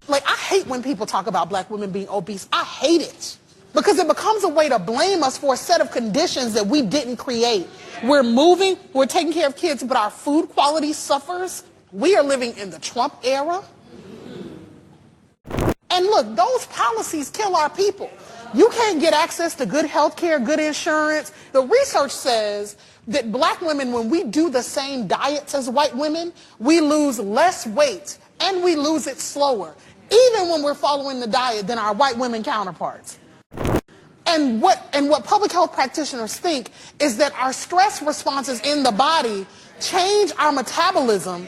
Like, I hate when people talk about black women being obese. I hate it. Because it becomes a way to blame us for a set of conditions that we didn't create. We're moving, we're taking care of kids, but our food quality suffers. We are living in the Trump era. And look, those policies kill our people. You can't get access to good health care, good insurance. The research says that black women, when we do the same diets as white women, we lose less weight and we lose it slower, even when we're following the diet, than our white women counterparts. And what public health practitioners think is that our stress responses in the body change our metabolism.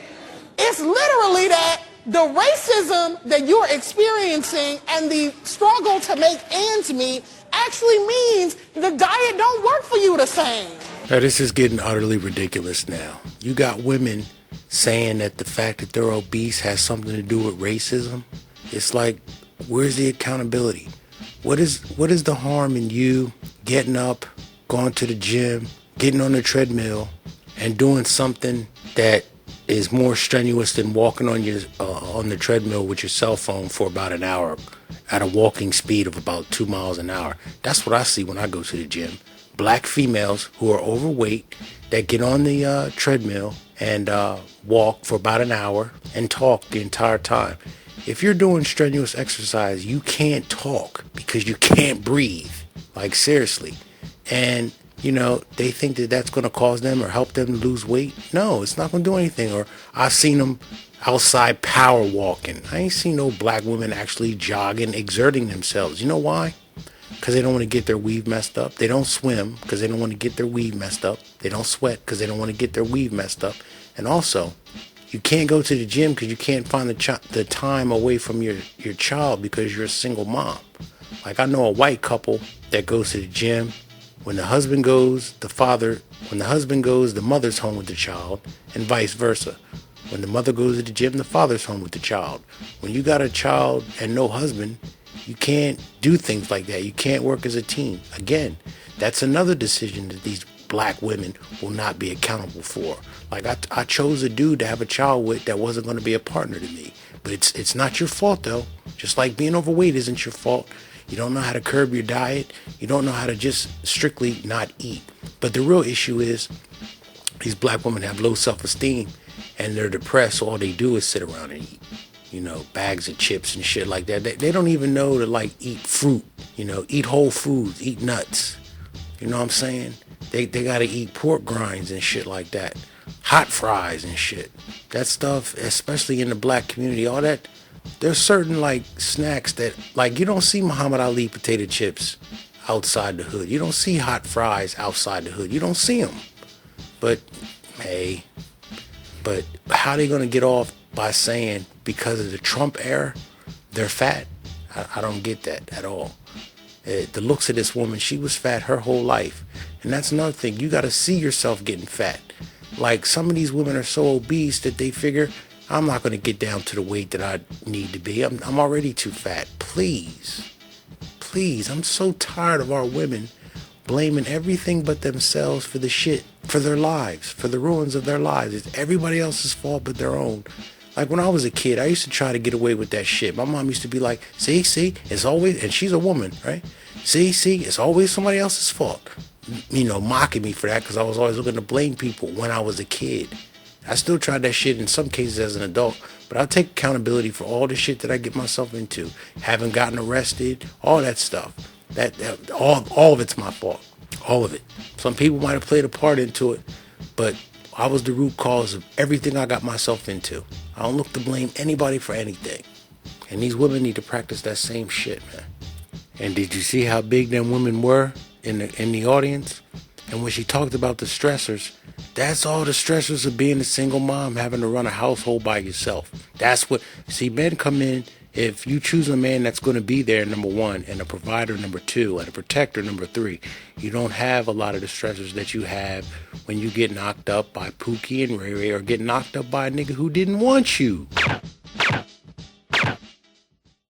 It's literally that the racism that you're experiencing and the struggle to make ends meet actually means the diet don't work for you the same. Now, this is getting utterly ridiculous now. You got women saying that the fact that they're obese has something to do with racism. It's like, where's the accountability? What is the harm in you getting up, going to the gym, getting on the treadmill, and doing something that is more strenuous than walking on the treadmill with your cell phone for about an hour at a walking speed of about 2 miles an hour? That's what I see when I go to the gym. Black females who are overweight that get on the treadmill and walk for about an hour and talk the entire time. If you're doing strenuous exercise, you can't talk because you can't breathe. Like, seriously. And you know, they think that that's going to cause them or help them to lose weight. No, it's not going to do anything. Or I've seen them outside power walking. I ain't seen no black women actually jogging, exerting themselves. You know why? Because they don't want to get their weave messed up. They don't swim because they don't want to get their weave messed up. They don't sweat because they don't want to get their weave messed up. And also, you can't go to the gym because you can't find the time away from your child because you're a single mom. Like, I know a white couple that goes to the gym. When the husband goes, the mother's home with the child, and vice versa. When the mother goes to the gym, the father's home with the child. When you got a child and no husband, you can't do things like that. You can't work as a team. Again, that's another decision that these black women will not be accountable for. Like, I chose a dude to have a child with that wasn't going to be a partner to me. But it's not your fault, though. Just like being overweight isn't your fault. You don't know how to curb your diet. You don't know how to just strictly not eat. But the real issue is these black women have low self-esteem and they're depressed. So all they do is sit around and eat, you know, bags of chips and shit like that. They don't even know to, like, eat fruit, you know, eat whole foods, eat nuts. You know what I'm saying? They got to eat pork grinds and shit like that. Hot fries and shit. That stuff, especially in the black community, all that. There's certain, like, snacks that, like, you don't see Muhammad Ali potato chips outside the hood. You don't see hot fries outside the hood. You don't see them. But, hey, but how they going to get off by saying because of the Trump era, they're fat? I don't get that at all. The looks of this woman, she was fat her whole life. And that's another thing. You got to see yourself getting fat. Like, some of these women are so obese that they figure, I'm not going to get down to the weight that I need to be. I'm already too fat. Please, I'm so tired of our women blaming everything but themselves for the shit, for their lives, for the ruins of their lives. It's everybody else's fault but their own. Like, when I was a kid, I used to try to get away with that shit. My mom used to be like, see, it's always, and she's a woman, right? See, it's always somebody else's fault. You know, mocking me for that because I was always looking to blame people when I was a kid. I still tried that shit in some cases as an adult, but I take accountability for all the shit that I get myself into. Haven't gotten arrested, all that stuff. All of it's my fault. All of it. Some people might have played a part into it, but I was the root cause of everything I got myself into. I don't look to blame anybody for anything. And these women need to practice that same shit, man. And did you see how big them women were in the audience? And when she talked about the stressors, that's all the stressors of being a single mom, having to run a household by yourself. That's what, see, men come in, if you choose a man that's going to be there, number one, and a provider, number two, and a protector, number three, you don't have a lot of the stressors that you have when you get knocked up by Pookie and Ray Ray or get knocked up by a nigga who didn't want you.